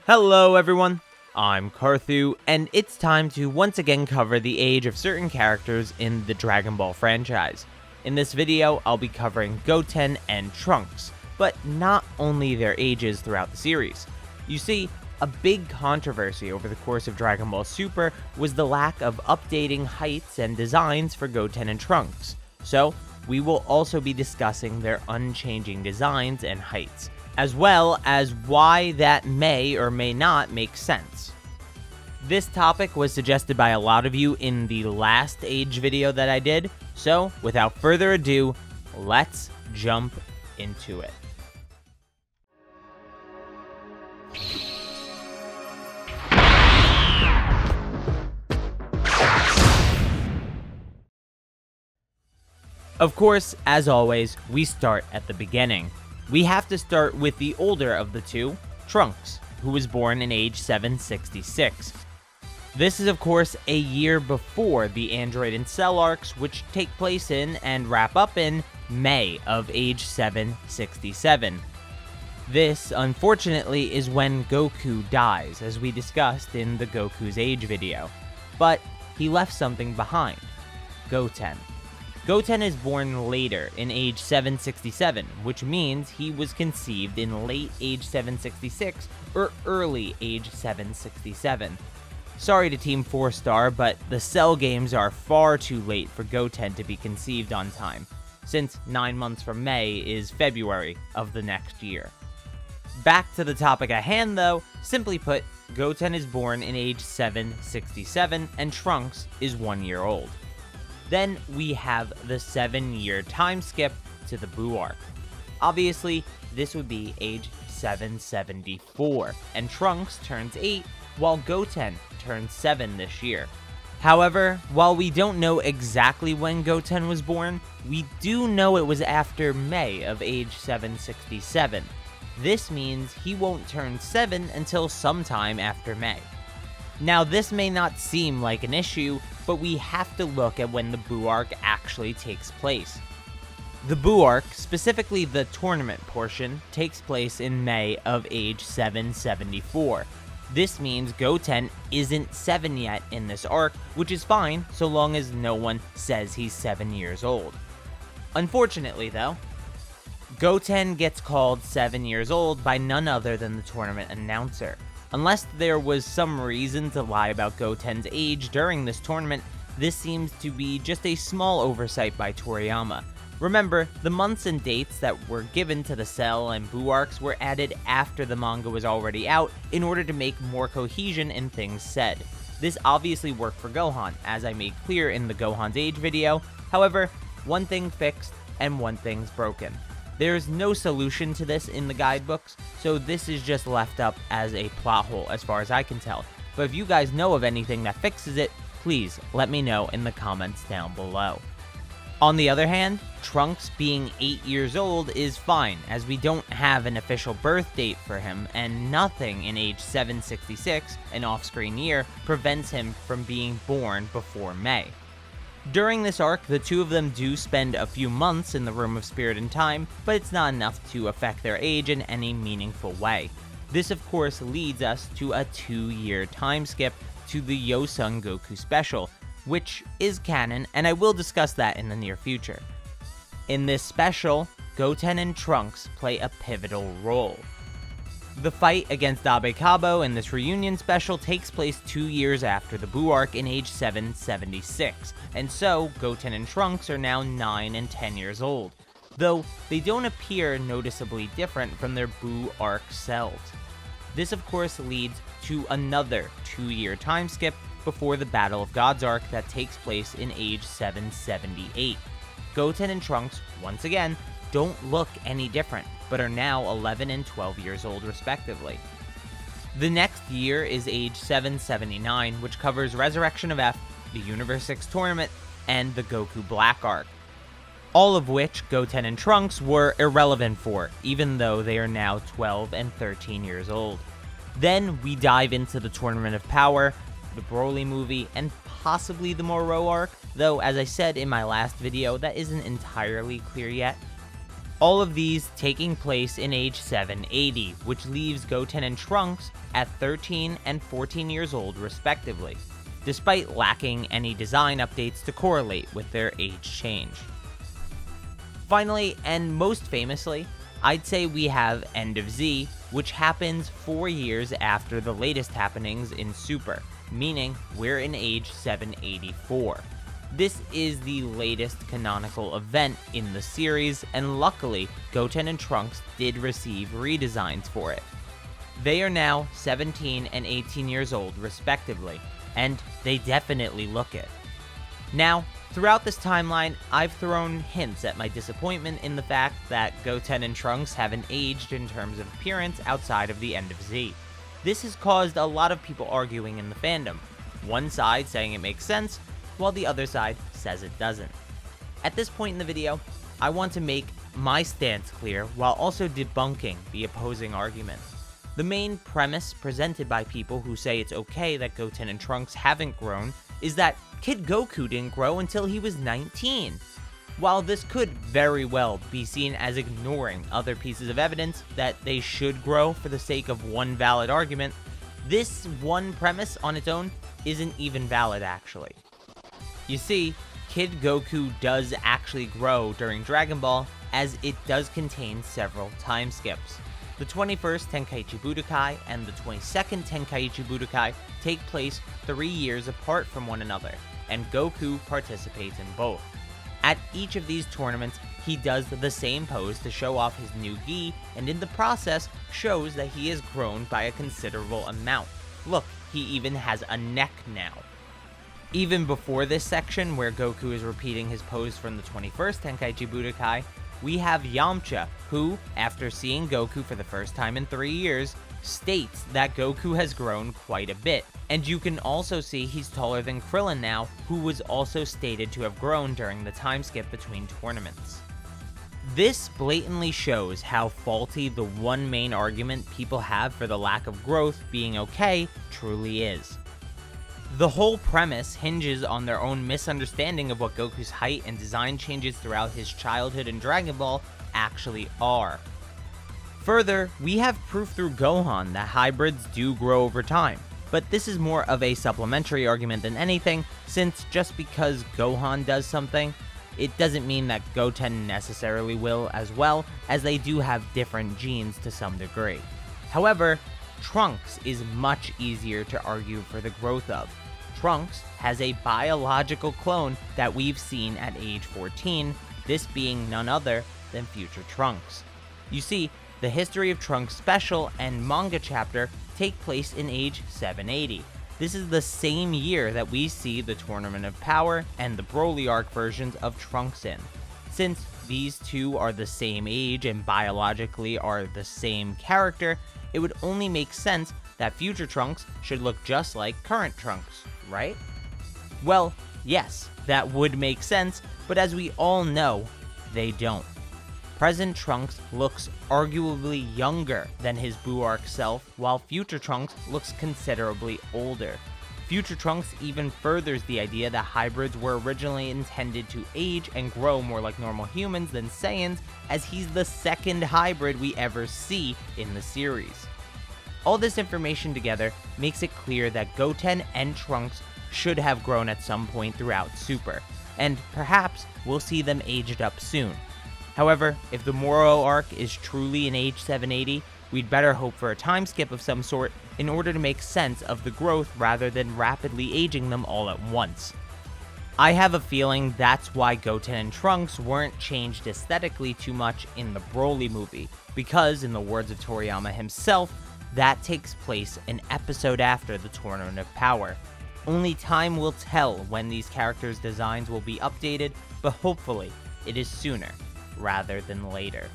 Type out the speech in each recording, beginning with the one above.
Hello everyone, I'm Carthu, and it's time to once again cover the age of certain characters in the Dragon Ball franchise. In this video, I'll be covering Goten and Trunks, but not only their ages throughout the series. You see, a big controversy over the course of Dragon Ball Super was the lack of updating heights and designs for Goten and Trunks, so we will also be discussing their unchanging designs and heights, as well as why that may or may not make sense. This topic was suggested by a lot of you in the last age video that I did, so without further ado, let's jump into it. Of course, as always, we start at the beginning. We have to start with the older of the two, Trunks, who was born in age 766. This is of course a year before the Android and Cell arcs, which take place in and wrap up in May of age 767. This, unfortunately, is when Goku dies, as we discussed in the Goku's age video. But he left something behind: Goten. Goten is born later in age 767, which means he was conceived in late age 766 or early age 767. Sorry to Team 4-Star, but the Cell games are far too late for Goten to be conceived on time, since 9 months from May is February of the next year. Back to the topic at hand though, simply put, Goten is born in age 767 and Trunks is 1 year old. Then we have the 7-year time skip to the Buu arc. Obviously, this would be age 774, and Trunks turns 8, while Goten turns 7 this year. However, while we don't know exactly when Goten was born, we do know it was after May of age 767. This means he won't turn 7 until sometime after May. Now, this may not seem like an issue, but we have to look at when the Buu arc actually takes place. The Buu arc, specifically the tournament portion, takes place in May of age 774. This means Goten isn't 7 yet in this arc, which is fine so long as no one says he's 7 years old. Unfortunately though, Goten gets called 7 years old by none other than the tournament announcer. Unless there was some reason to lie about Goten's age during this tournament, this seems to be just a small oversight by Toriyama. Remember, the months and dates that were given to the Cell and Buu arcs were added after the manga was already out in order to make more cohesion in things said. This obviously worked for Gohan, as I made clear in the Gohan's age video. However, one thing fixed and one thing's broken. There is no solution to this in the guidebooks, so this is just left up as a plot hole as far as I can tell. But if you guys know of anything that fixes it, please let me know in the comments down below. On the other hand, Trunks being 8 years old is fine, as we don't have an official birth date for him, and nothing in age 766, an off-screen year, prevents him from being born before May. During this arc, the two of them do spend a few months in the Room of Spirit and Time, but it's not enough to affect their age in any meaningful way. This of course leads us to a 2-year time skip to the Yosun Goku special, which is canon, and I will discuss that in the near future. In this special, Goten and Trunks play a pivotal role. The fight against Abekabo in this reunion special takes place 2 years after the Buu arc in age 776, and so Goten and Trunks are now 9 and 10 years old, though they don't appear noticeably different from their Buu arc selves. This of course leads to another 2-year time skip before the Battle of Gods arc that takes place in age 778. Goten and Trunks, once again, don't look any different, but are now 11 and 12 years old respectively. The next year is age 779, which covers Resurrection of F, the Universe 6 tournament, and the Goku Black arc. All of which Goten and Trunks were irrelevant for, even though they are now 12 and 13 years old. Then we dive into the Tournament of Power, the Broly movie, and possibly the Moro arc, though as I said in my last video, that isn't entirely clear yet. All of these taking place in age 780, which leaves Goten and Trunks at 13 and 14 years old respectively, despite lacking any design updates to correlate with their age change. Finally, and most famously, I'd say we have End of Z, which happens 4 years after the latest happenings in Super, meaning we're in age 784. This is the latest canonical event in the series, and luckily, Goten and Trunks did receive redesigns for it. They are now 17 and 18 years old respectively, and they definitely look it. Now, throughout this timeline, I've thrown hints at my disappointment in the fact that Goten and Trunks haven't aged in terms of appearance outside of the End of Z. This has caused a lot of people arguing in the fandom, one side saying it makes sense, while the other side says it doesn't. At this point in the video, I want to make my stance clear while also debunking the opposing argument. The main premise presented by people who say it's okay that Goten and Trunks haven't grown is that Kid Goku didn't grow until he was 19. While this could very well be seen as ignoring other pieces of evidence that they should grow for the sake of one valid argument, this one premise on its own isn't even valid actually. You see, Kid Goku does actually grow during Dragon Ball, as it does contain several time skips. The 21st Tenkaichi Budokai and the 22nd Tenkaichi Budokai take place 3 years apart from one another, and Goku participates in both. At each of these tournaments, he does the same pose to show off his new gi, and in the process shows that he has grown by a considerable amount. Look, he even has a neck now. Even before this section, where Goku is repeating his pose from the 21st Tenkaichi Budokai, we have Yamcha, who, after seeing Goku for the first time in 3 years, states that Goku has grown quite a bit. And you can also see he's taller than Krillin now, who was also stated to have grown during the time skip between tournaments. This blatantly shows how faulty the one main argument people have for the lack of growth being okay truly is. The whole premise hinges on their own misunderstanding of what Goku's height and design changes throughout his childhood in Dragon Ball actually are. Further, we have proof through Gohan that hybrids do grow over time, but this is more of a supplementary argument than anything, since just because Gohan does something, it doesn't mean that Goten necessarily will as well, as they do have different genes to some degree. However, Trunks is much easier to argue for the growth of. Trunks has a biological clone that we've seen at age 14, this being none other than future Trunks. You see, the History of Trunks special and manga chapter take place in age 780. This is the same year that we see the Tournament of Power and the Broly arc versions of Trunks in. Since these two are the same age and biologically are the same character, it would only make sense that future Trunks should look just like current Trunks, right? Well, yes, that would make sense, but as we all know, they don't. Present Trunks looks arguably younger than his Buu arc self, while future Trunks looks considerably older. Future Trunks even furthers the idea that hybrids were originally intended to age and grow more like normal humans than Saiyans, as he's the second hybrid we ever see in the series. All this information together makes it clear that Goten and Trunks should have grown at some point throughout Super, and perhaps we'll see them aged up soon. However, if the Moro arc is truly in age 780, we'd better hope for a time skip of some sort in order to make sense of the growth rather than rapidly aging them all at once. I have a feeling that's why Goten and Trunks weren't changed aesthetically too much in the Broly movie, because in the words of Toriyama himself, that takes place an episode after the Tournament of Power. Only time will tell when these characters' designs will be updated, but hopefully it is sooner rather than later.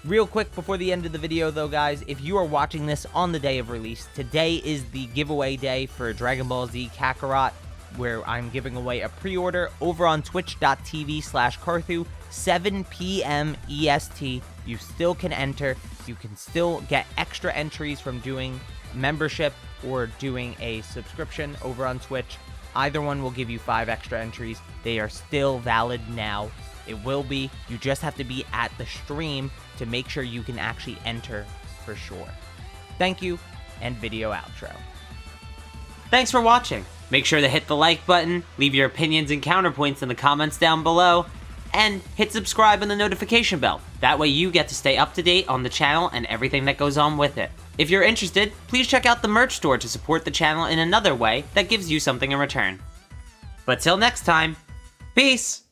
Real quick before the end of the video though guys, if you are watching this on the day of release, today is the giveaway day for Dragon Ball Z Kakarot, where I'm giving away a pre-order over on twitch.tv/Carthu, 7 p.m. EST. You still can enter. You can still get extra entries from doing membership or doing a subscription over on Twitch. Either one will give you 5 extra entries. They are still valid now. It will be. You just have to be at the stream to make sure you can actually enter for sure. Thank you, and video outro. Thanks for watching. Make sure to hit the like button, leave your opinions and counterpoints in the comments down below, and hit subscribe and the notification bell. That way you get to stay up to date on the channel and everything that goes on with it. If you're interested, please check out the merch store to support the channel in another way that gives you something in return. But till next time, peace!